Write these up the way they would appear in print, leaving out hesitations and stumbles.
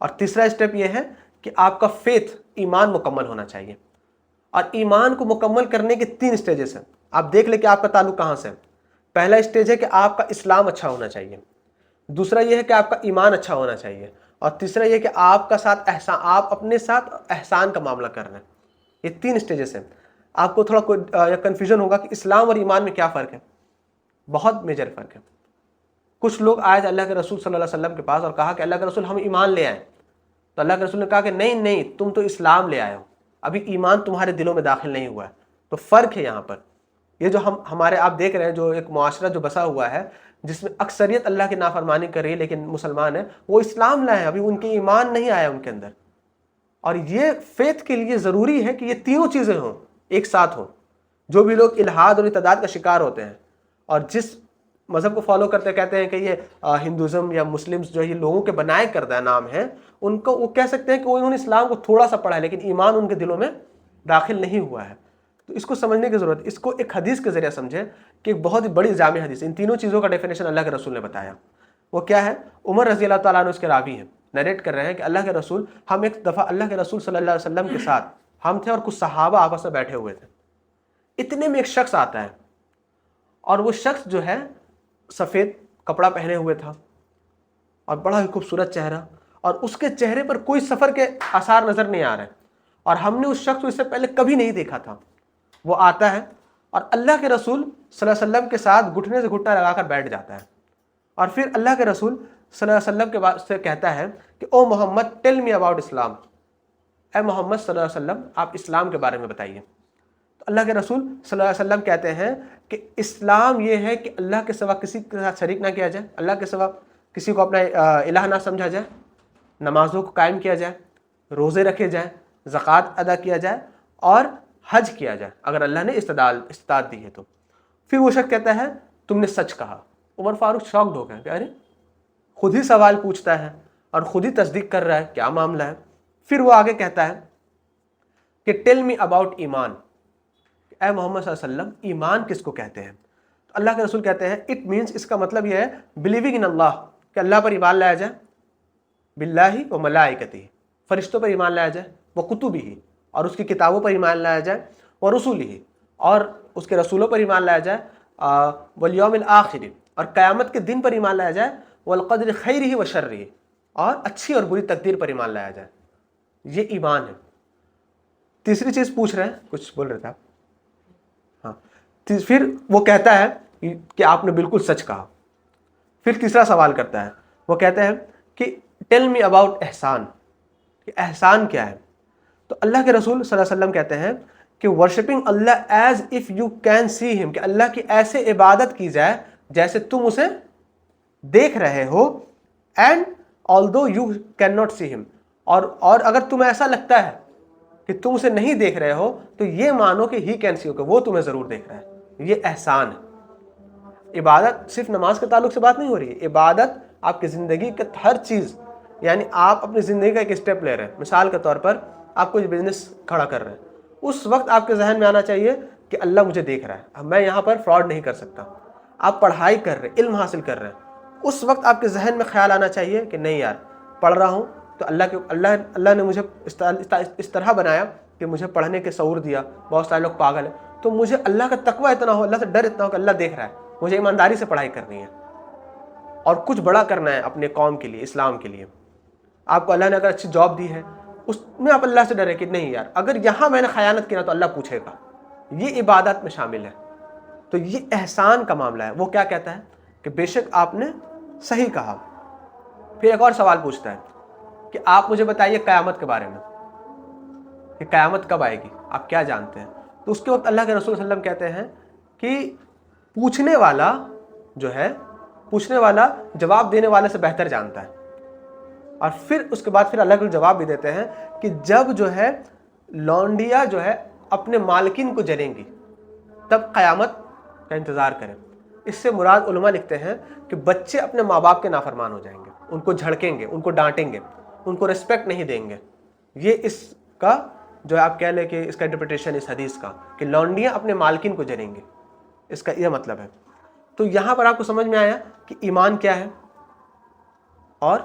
اور تیسرا اسٹیپ یہ ہے کہ آپ کا فیتھ، ایمان مکمل ہونا چاہیے. اور ایمان کو مکمل کرنے کے 3 اسٹیجز ہیں. آپ دیکھ لیں کہ آپ کا تعلق کہاں سے ہے. پہلا اسٹیج ہے کہ آپ کا اسلام اچھا ہونا چاہیے. دوسرا یہ ہے کہ آپ کا ایمان اچھا ہونا چاہیے. اور تیسرا یہ کہ آپ کا ساتھ احسان، آپ اپنے ساتھ احسان کا معاملہ کر رہے ہیں. یہ 3 اسٹیجز ہیں. آپ کو تھوڑا کنفیوژن ہوگا کہ اسلام اور ایمان میں کیا فرق ہے. بہت میجر فرق ہے. کچھ لوگ آئے اللہ کے رسول صلی اللہ علیہ وسلم کے پاس اور کہا کہ اللہ کے رسول ہم ایمان لے آئے. تو اللہ کے رسول نے کہا کہ نہیں تم تو اسلام لے آئے ہو، ابھی ایمان تمہارے دلوں میں داخل نہیں ہوا ہے. تو فرق ہے یہاں پر. یہ جو ہمارے آپ دیکھ رہے ہیں جو ایک معاشرہ جو بسا ہوا ہے جس میں اکثریت اللہ کی نافرمانی کر رہی ہے لیکن مسلمان ہیں، وہ اسلام لائے ہیں، ابھی ان کے ایمان نہیں آیا ان کے اندر. اور یہ فیتھ کے لیے ضروری ہے کہ یہ تینوں چیزیں ہوں، ایک ساتھ ہوں. جو بھی لوگ الحاد اور ارتداد کا شکار ہوتے ہیں اور جس مذہب کو فالو کرتے کہتے ہیں کہ یہ ہندوازم یا مسلمز جو یہ لوگوں کے بنائے کردہ نام ہیں، ان کو وہ کہہ سکتے ہیں کہ انہوں نے اسلام کو تھوڑا سا پڑھا ہے لیکن ایمان ان کے دلوں میں داخل نہیں ہوا ہے. تو اس کو سمجھنے کی ضرورت ہے. اس کو ایک حدیث کے ذریعے سمجھیں کہ ایک بہت ہی بڑی جامع حدیث. ان تینوں چیزوں کا ڈیفینیشن اللہ کے رسول نے بتایا. وہ کیا ہے؟ عمر رضی اللہ تعالیٰ عنہ اس کے راوی ہیں، نریٹ کر رہے ہیں کہ اللہ کے رسول، ہم ایک دفعہ اللہ کے رسول صلی اللہ علیہ وسلم کے ساتھ ہم تھے اور کچھ صحابہ آپس میں بیٹھے ہوئے تھے. اتنے میں ایک شخص آتا ہے اور وہ شخص جو ہے سفید کپڑا پہنے ہوئے تھا اور بڑا ہی خوبصورت چہرہ، اور اس کے چہرے پر کوئی سفر کے آثار نظر نہیں آ رہے. اور ہم نے اس شخص کو اس سے پہلے کبھی نہیں دیکھا تھا. وہ آتا ہے اور اللہ کے رسول صلی اللہ علیہ وسلم کے ساتھ گھٹنے سے گھٹنا لگا کر بیٹھ جاتا ہے. اور پھر اللہ کے رسول صلی اللہ علیہ وسلم کے بعد سے کہتا ہے کہ او محمد ٹیل می اباؤٹ اسلام. اے محمد صلی اللہ علیہ وسلم آپ اسلام کے بارے میں بتائیے. تو اللہ کے رسول صلی اللہ علیہ وسلم کہتے ہیں کہ اسلام یہ ہے کہ اللہ کے سوا کسی کے ساتھ شریک نہ کیا جائے، اللہ کے سوا کسی کو اپنا الہ نہ سمجھا جائے، نمازوں کو قائم کیا جائے، روزے رکھے جائیں، زکوٰۃ ادا کیا جائے اور حج کیا جائے اگر اللہ نے استطاعت دی ہے تو. پھر وہ شخص کہتا ہے تم نے سچ کہا. عمر فاروق شاکڈ ہو گئے کہ ارے خود ہی سوال پوچھتا ہے اور خود ہی تصدیق کر رہا ہے، کیا معاملہ ہے. پھر وہ آگے کہتا ہے کہ ٹیل می اباؤٹ ایمان. اے محمد صلی اللہ علیہ وسلم ایمان کس کو کہتے ہیں؟ تو اللہ کے رسول کہتے ہیں اٹ مینس، اس کا مطلب یہ ہے بلیونگ ان اللہ، کہ اللہ پر ایمان لایا جائے، باللہ و ملائکتہ، فرشتوں پر ایمان لایا جائے، وہ کتبہ، اور اس کی کتابوں پر ایمان لایا جائے، وہ رسولہ، اور اس کے رسولوں پر ایمان لایا جائے، والیوم الآخر، اور قیامت کے دن پر ایمان لایا جائے، والقدر خیرہ و شرہ، اور اچھی اور بری تقدیر پر ایمان لایا جائے. یہ ایمان ہے. تیسری چیز پوچھ رہے ہیں، کچھ بول رہے تھے آپ؟ ہاں. پھر وہ کہتا ہے کہ آپ نے بالکل سچ کہا. پھر تیسرا سوال کرتا ہے، وہ کہتا ہے کہ ٹیل می اباؤٹ احسان، کہ احسان کیا ہے؟ تو اللہ کے رسول صلی اللہ علیہ وسلم کہتے ہیں کہ worshipping Allah as if you can see ہم، کہ اللہ کی ایسے عبادت کی جائے جیسے تم اسے دیکھ رہے ہو، and although you can not see ہم، اور اگر تمہیں ایسا لگتا ہے کہ تم اسے نہیں دیکھ رہے ہو تو یہ مانو کہ ہی کین سی ہو، کہ وہ تمہیں ضرور دیکھ رہا ہے. یہ احسان ہے. عبادت صرف نماز کے تعلق سے بات نہیں ہو رہی ہے، عبادت آپ کی زندگی کے ہر چیز، یعنی آپ اپنی زندگی کا ایک اسٹیپ لے رہے ہیں. مثال کے طور پر آپ کوئی بزنس کھڑا کر رہے ہیں، اس وقت آپ کے ذہن میں آنا چاہیے کہ اللہ مجھے دیکھ رہا ہے، میں یہاں پر فراڈ نہیں کر سکتا. آپ پڑھائی کر رہے ہیں، علم حاصل کر رہے ہیں، اس وقت آپ کے ذہن میں خیال آنا چاہیے کہ نہیں یار، پڑھ رہا ہوں تو اللہ نے مجھے اس طرح بنایا کہ مجھے پڑھنے کے شعور دیا. بہت سارے لوگ پاگل ہیں، تو مجھے اللہ کا تقوی اتنا ہو، اللہ سے ڈر اتنا ہو کہ اللہ دیکھ رہا ہے، مجھے ایمانداری سے پڑھائی کرنی ہے اور کچھ بڑا کرنا ہے اپنے قوم کے لیے، اسلام کے لیے. آپ کو اللہ نے اگر اچھی جاب دی ہے، اس میں آپ اللہ سے ڈرے کہ نہیں یار اگر یہاں میں نے خیانت کی نا تو اللہ پوچھے گا. یہ عبادت میں شامل ہے. تو یہ احسان کا معاملہ ہے. وہ کیا کہتا ہے کہ بے شک آپ نے صحیح کہا. پھر ایک اور سوال پوچھتا ہے کہ آپ مجھے بتائیے قیامت کے بارے میں، کہ قیامت کب آئے گی، آپ کیا جانتے ہیں؟ تو اس کے وقت اللہ کے رسول صلی اللہ علیہ وسلم کہتے ہیں کہ پوچھنے والا جو ہے، پوچھنے والا جواب دینے والے سے بہتر جانتا ہے. اور پھر اس کے بعد پھر اللہ کے جواب بھی دیتے ہیں کہ جب جو ہے لونڈیاں جو ہے اپنے مالکین کو جلیں گی تب قیامت کا انتظار کریں. اس سے مراد علماء لکھتے ہیں کہ بچے اپنے ماں باپ کے نافرمان ہو جائیں گے، ان کو جھڑکیں گے، ان کو ڈانٹیں گے، ان کو ریسپیکٹ نہیں دیں گے. یہ اس کا جو آپ کہہ لیں کہ اس کا انٹرپریٹیشن اس حدیث کا، کہ لونڈیاں اپنے مالکین کو جلیں گے، اس کا یہ مطلب ہے. تو یہاں پر آپ کو سمجھ میں آیا کہ ایمان کیا ہے اور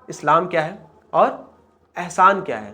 اسلام کیا ہے. اور احسان کیا ہے.